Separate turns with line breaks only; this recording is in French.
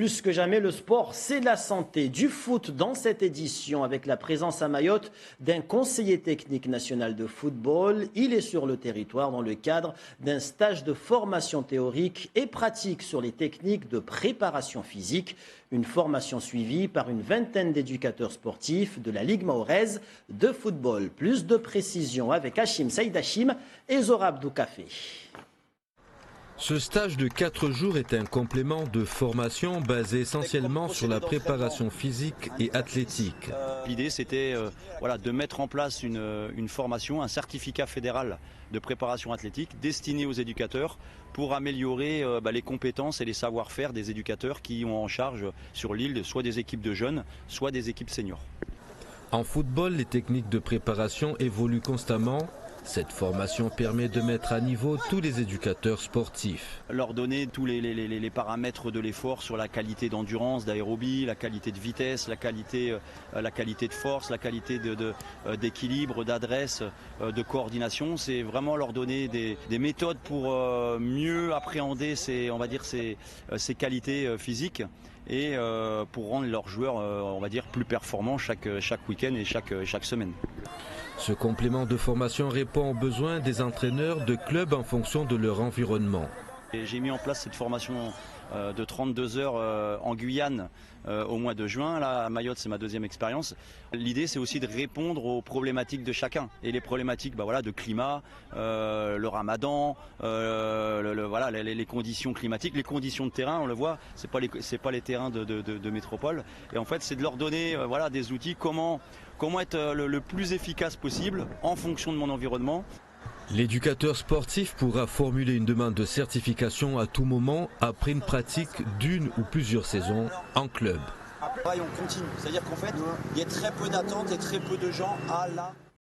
Plus que jamais, le sport, c'est la santé. Du foot dans cette édition avec la présence à Mayotte d'un conseiller technique national de football. Il est sur le territoire dans le cadre d'un stage de formation théorique et pratique sur les techniques de préparation physique. Une formation suivie par une vingtaine d'éducateurs sportifs de la Ligue mahoraise de football. Plus de précisions avec Hachim Saïd Hachim et Zora Abdou Café.
Ce stage de 4 jours est un complément de formation basé essentiellement sur la préparation physique et athlétique.
L'idée c'était de mettre en place une formation, un certificat fédéral de préparation athlétique destiné aux éducateurs pour améliorer les compétences et les savoir-faire des éducateurs qui ont en charge sur l'île soit des équipes de jeunes, soit des équipes seniors.
En football, les techniques de préparation évoluent constamment. Cette formation permet de mettre à niveau tous les éducateurs sportifs.
Leur donner tous les paramètres de l'effort sur la qualité d'endurance, d'aérobie, la qualité de vitesse, la qualité de force, la qualité d'équilibre, d'adresse, de coordination. C'est vraiment leur donner des méthodes pour mieux appréhender ces qualités physiques et pour rendre leurs joueurs plus performants chaque week-end et chaque semaine.
Ce complément de formation répond aux besoins des entraîneurs de clubs en fonction de leur environnement.
J'ai mis en place cette formation de 32 heures en Guyane au mois de juin. Là, à Mayotte, c'est ma deuxième expérience. L'idée, c'est aussi de répondre aux problématiques de chacun. Et les problématiques de climat, le ramadan, les conditions climatiques, les conditions de terrain, on le voit, c'est pas les terrains de métropole. Et en fait, c'est de leur donner des outils, comment être le plus efficace possible en fonction de mon environnement.
L'éducateur sportif pourra formuler une demande de certification à tout moment après une pratique d'une ou plusieurs saisons en club.
Après, on continue, c'est-à-dire qu'en fait, il y a très peu d'attentes et très peu de gens à la...